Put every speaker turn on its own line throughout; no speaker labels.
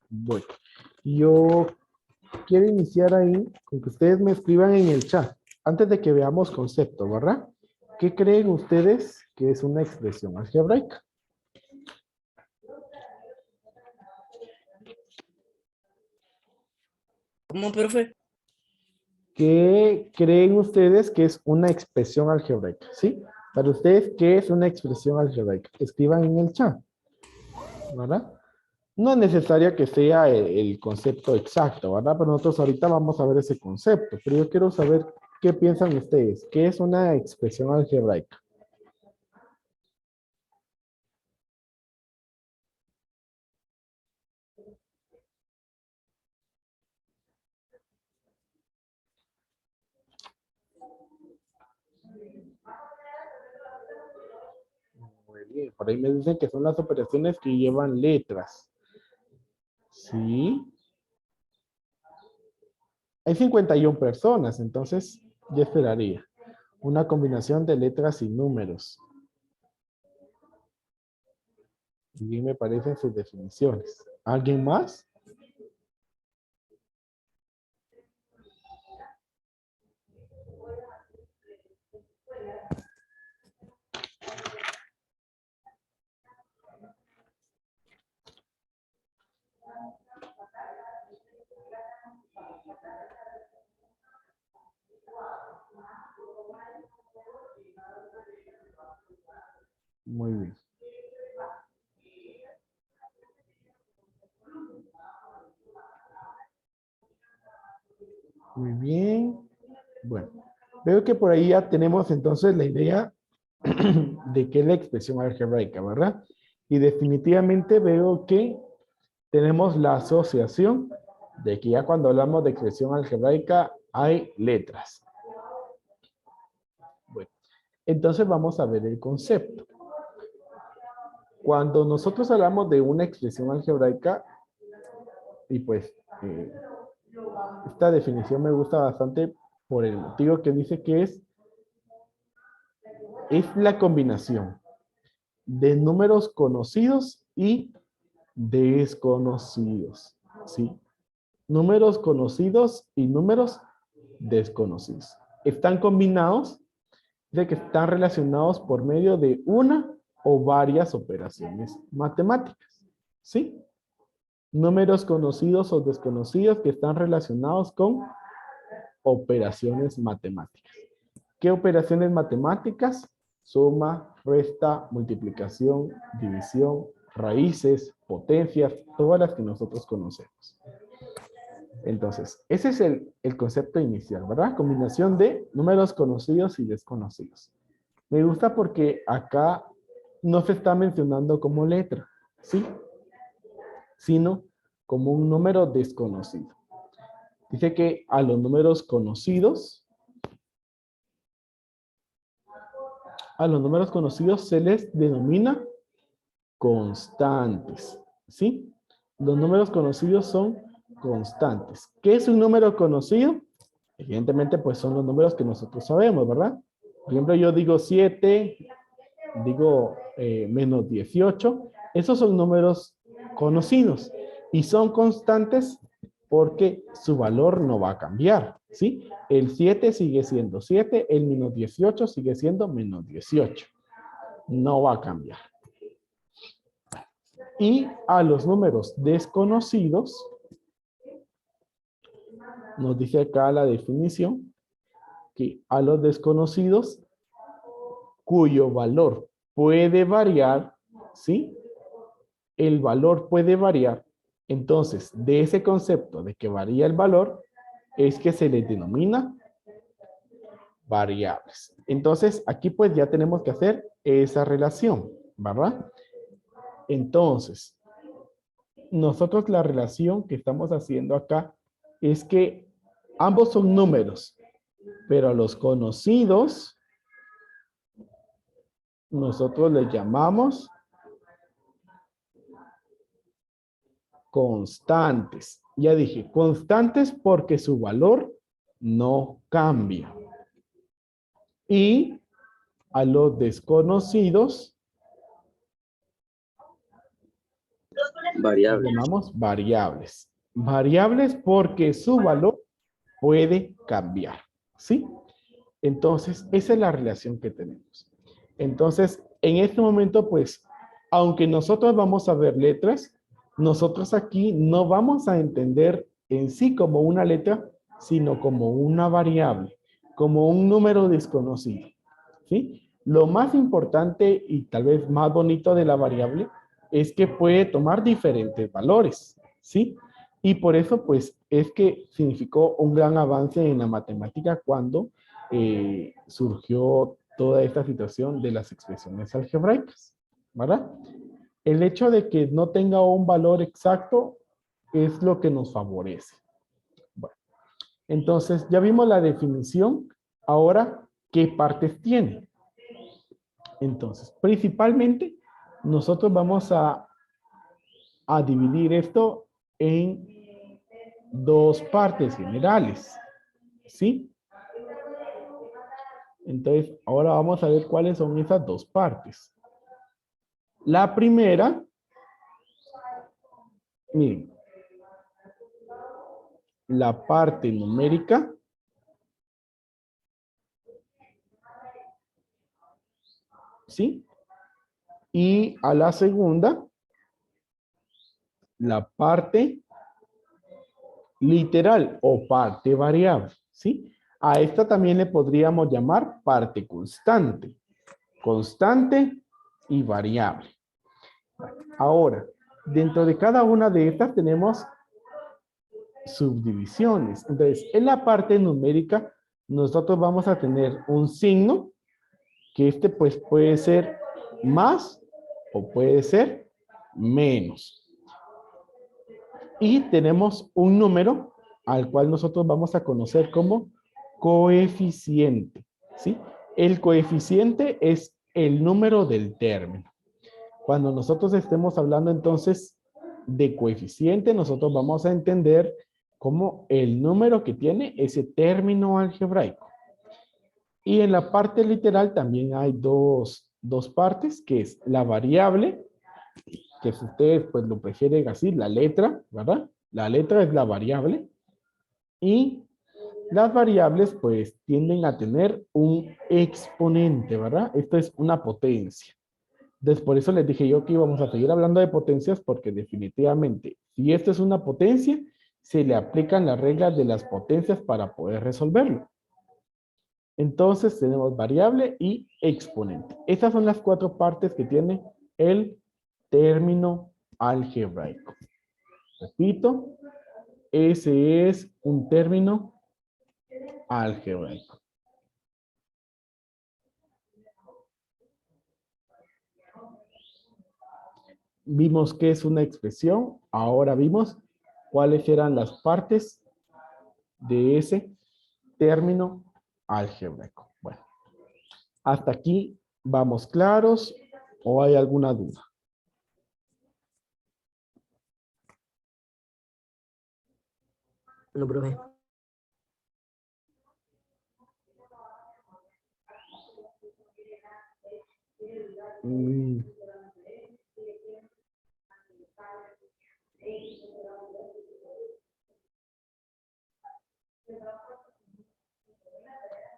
Bueno, yo quiero iniciar ahí con que ustedes me escriban en el chat, antes de que veamos concepto, ¿verdad? ¿Qué creen ustedes que es una expresión algebraica?
¿Cómo, profe?
¿Qué creen ustedes que es una expresión algebraica? ¿Sí? Para ustedes, ¿qué es una expresión algebraica? Escriban en el chat, ¿verdad? No es necesario que sea el concepto exacto, ¿verdad? Pero nosotros ahorita vamos a ver ese concepto. Pero yo quiero saber qué piensan ustedes. ¿Qué es una expresión algebraica? Muy bien. Por ahí me dicen que son las operaciones que llevan letras. ¿Sí? Hay 51 personas, entonces yo esperaría. Una combinación de letras y números. Y bien me parecen sus definiciones. ¿Alguien más? Muy bien. Muy bien. Bueno, veo que por ahí ya tenemos entonces la idea de qué es la expresión algebraica, ¿verdad? Y definitivamente veo que tenemos la asociación de que ya cuando hablamos de expresión algebraica hay letras. Bueno, entonces vamos a ver el concepto. Cuando nosotros hablamos de una expresión algebraica, y pues esta definición me gusta bastante por el motivo que dice que es la combinación de números conocidos y desconocidos, ¿sí? Números conocidos y números desconocidos. Están combinados, de que están relacionados por medio de una o varias operaciones matemáticas, ¿sí? Números conocidos o desconocidos que están relacionados con operaciones matemáticas. ¿Qué operaciones matemáticas? Suma, resta, multiplicación, división, raíces, potencias, todas las que nosotros conocemos. Entonces, ese es el concepto inicial, ¿verdad? Combinación de números conocidos y desconocidos. Me gusta porque acá no se está mencionando como letra, ¿sí? Sino como un número desconocido. Dice que a los números conocidos, se les denomina constantes, ¿sí? Los números conocidos son constantes. ¿Qué es un número conocido? Evidentemente, pues son los números que nosotros sabemos, ¿verdad? Por ejemplo, yo digo 7, digo menos 18. Esos son números conocidos y son constantes porque su valor no va a cambiar, ¿sí? El 7 sigue siendo 7, el menos 18 sigue siendo menos 18. No va a cambiar. Y a los números desconocidos, nos dice acá la definición, que a los desconocidos cuyo valor puede variar, ¿sí? El valor puede variar. Entonces, de ese concepto de que varía el valor, es que se les denomina variables. Entonces, aquí pues ya tenemos que hacer esa relación, ¿verdad? Entonces, nosotros la relación que estamos haciendo acá es que ambos son números, pero a los conocidos nosotros les llamamos constantes. Ya dije, constantes porque su valor no cambia. Y a los desconocidos Las
Variable.
llamamos variables. Variables porque su valor puede cambiar, ¿sí? Entonces, esa es la relación que tenemos. Entonces, en este momento, pues, aunque nosotros vamos a ver letras, nosotros aquí no vamos a entender en sí como una letra, sino como una variable, como un número desconocido, ¿sí? Lo más importante y tal vez más bonito de la variable es que puede tomar diferentes valores, ¿sí? Y por eso, pues, es que significó un gran avance en la matemática cuando surgió toda esta situación de las expresiones algebraicas, ¿verdad? El hecho de que no tenga un valor exacto es lo que nos favorece. Bueno, entonces ya vimos la definición. Ahora, ¿qué partes tiene? Entonces, principalmente, nosotros vamos a dividir esto en dos partes generales, ¿sí? Entonces, ahora vamos a ver cuáles son esas dos partes. La primera, miren, la parte numérica, ¿sí? Y a la segunda, la parte literal o parte variable, ¿sí? A esta también le podríamos llamar parte constante. Constante y variable. Ahora, dentro de cada una de estas tenemos subdivisiones. Entonces, en la parte numérica, nosotros vamos a tener un signo, que este pues puede ser más o puede ser menos. Y tenemos un número al cual nosotros vamos a conocer como coeficiente, ¿sí? El coeficiente es el número del término. Cuando nosotros estemos hablando entonces de coeficiente, nosotros vamos a entender como el número que tiene ese término algebraico. Y en la parte literal también hay dos partes, que es la variable, que si ustedes pues lo prefieren así, la letra, ¿verdad? La letra es la variable. Y las variables pues tienden a tener un exponente, ¿verdad? Esto es una potencia. Entonces, por eso les dije yo que íbamos a seguir hablando de potencias, porque definitivamente, si esto es una potencia, se le aplican las reglas de las potencias para poder resolverlo. Entonces, tenemos variable y exponente. Estas son las cuatro partes que tiene el término algebraico. Repito, ese es un término algebraico. Vimos que es una expresión, ahora vimos cuáles eran las partes de ese término algebraico. Bueno, hasta aquí vamos claros o hay alguna duda.
No, profe.
Mm.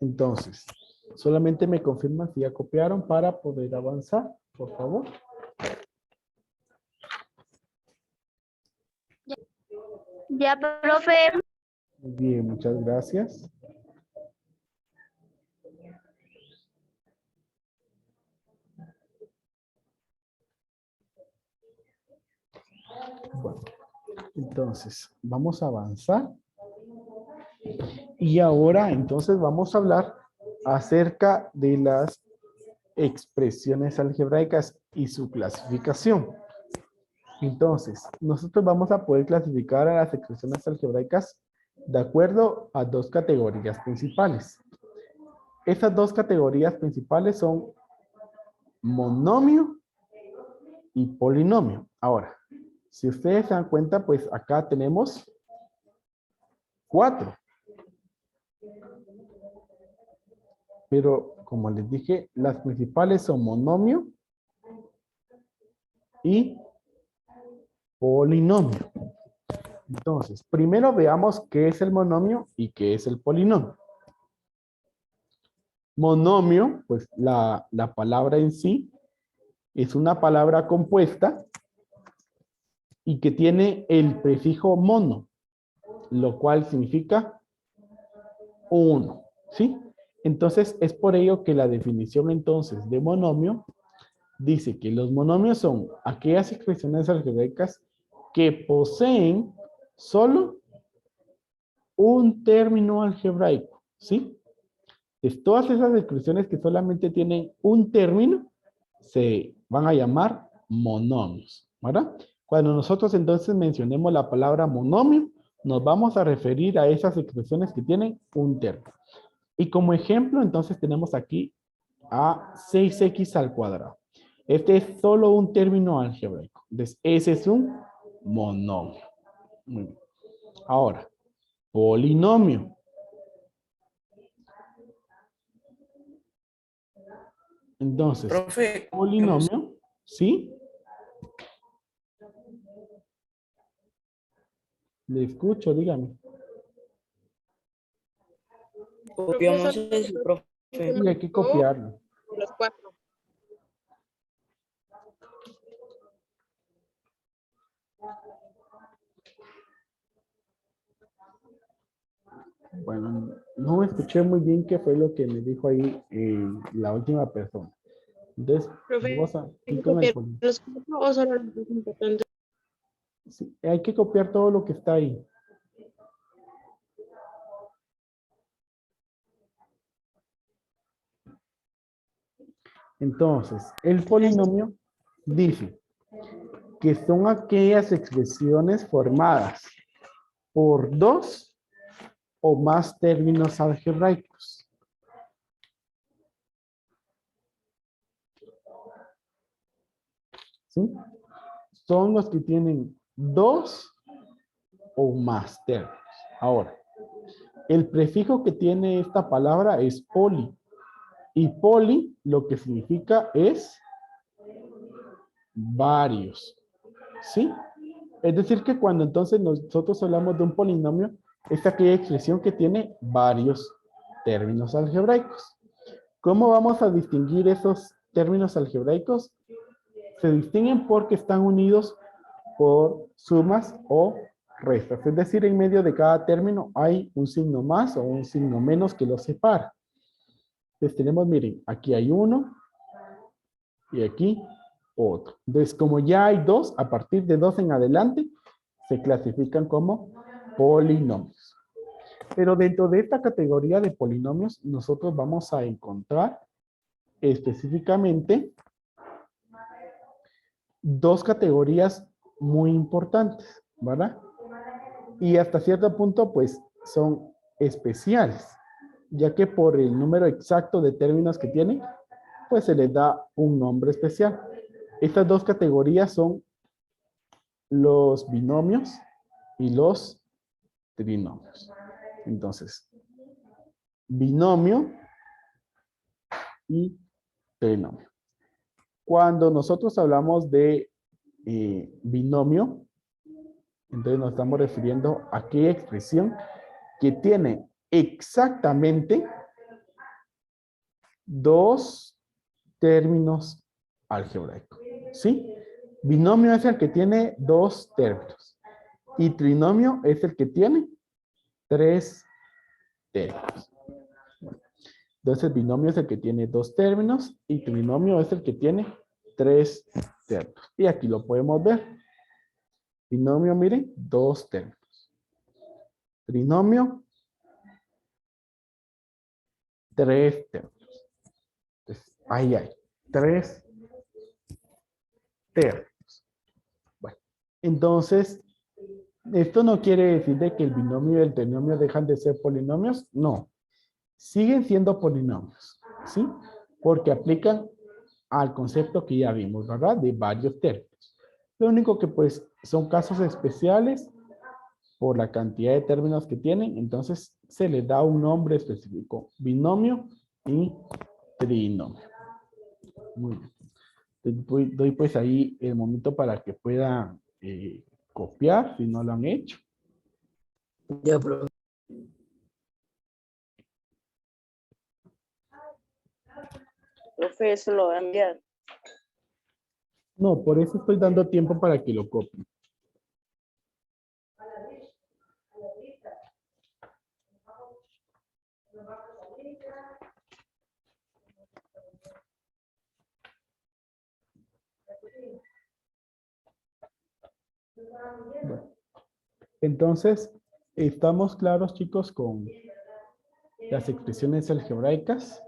Entonces, solamente me confirman si ya copiaron para poder avanzar, por favor.
Ya, profe.
Muy bien, muchas gracias. Bueno, entonces, vamos a avanzar. Y ahora, entonces, vamos a hablar acerca de las expresiones algebraicas y su clasificación. Entonces, nosotros vamos a poder clasificar a las expresiones algebraicas de acuerdo a dos categorías principales. Esas dos categorías principales son monomio y polinomio. Ahora, si ustedes se dan cuenta, pues acá tenemos 4. Pero, como les dije, las principales son monomio y polinomio. Entonces, primero veamos qué es el monomio y qué es el polinomio. Monomio, pues la palabra en sí es una palabra compuesta y que tiene el prefijo mono, lo cual significa uno, ¿sí? Entonces, es por ello que la definición entonces de monomio dice que los monomios son aquellas expresiones algebraicas que poseen solo un término algebraico, ¿sí? Entonces, todas esas expresiones que solamente tienen un término se van a llamar monomios, ¿verdad? Cuando nosotros entonces mencionemos la palabra monomio, nos vamos a referir a esas expresiones que tienen un término. Y como ejemplo, entonces tenemos aquí a 6x al cuadrado. Este es solo un término algebraico. Entonces, ese es un monomio. Muy bien. Ahora, polinomio. Entonces,
Profe,
polinomio, ¿sí? Le escucho, dígame.
copiamos eso, profe.
Sí, hay que copiarlo.
Los 4.
Bueno, no escuché muy bien qué fue lo que me dijo ahí la última persona. Entonces,
Profe,
vamos
¿hay
aquí
que
con el
copiar
polinomio.
los 4 o solo los más importantes?
Sí, hay que copiar todo lo que está ahí. Entonces, el polinomio dice que son aquellas expresiones formadas por dos o más términos algebraicos. ¿Sí? Son los que tienen dos o más términos. Ahora, el prefijo que tiene esta palabra es poli. Y poli lo que significa es varios. ¿Sí? Es decir que cuando entonces nosotros hablamos de un polinomio, es aquella expresión que tiene varios términos algebraicos. ¿Cómo vamos a distinguir esos términos algebraicos? Se distinguen porque están unidos por sumas o restas. Es decir, en medio de cada término hay un signo más o un signo menos que los separa. Entonces tenemos, miren, aquí hay uno y aquí otro. Entonces, como ya hay dos, a partir de dos en adelante, se clasifican como polinomios. Pero dentro de esta categoría de polinomios, nosotros vamos a encontrar específicamente dos categorías muy importantes, ¿verdad? Y hasta cierto punto, pues, son especiales, ya que por el número exacto de términos que tienen, pues se les da un nombre especial. Estas dos categorías son los binomios y los trinomios. Entonces, binomio y trinomio. Cuando nosotros hablamos de binomio, entonces nos estamos refiriendo a qué expresión que tiene exactamente dos términos algebraicos. ¿Sí? Binomio es el que tiene dos términos. Y trinomio es el que tiene tres términos. Entonces, binomio es el que tiene dos términos y trinomio es el que tiene tres términos. Y aquí lo podemos ver. Binomio, miren, dos términos. Trinomio, tres términos. Entonces, ahí hay tres términos. Bueno, entonces, esto no quiere decir de que el binomio y el trinomio dejan de ser polinomios. No. Siguen siendo polinomios, ¿sí? Porque aplican al concepto que ya vimos, ¿verdad? De varios términos. Lo único que pues son casos especiales por la cantidad de términos que tienen, entonces se les da un nombre específico, binomio y trinomio. Muy bien. Doy pues ahí el momento para que pueda copiar si no lo han hecho.
Ya, profe. Profe, eso lo va a enviar.
No, por eso estoy dando tiempo para que lo copien. Bueno, entonces, ¿estamos claros, chicos, con las expresiones algebraicas?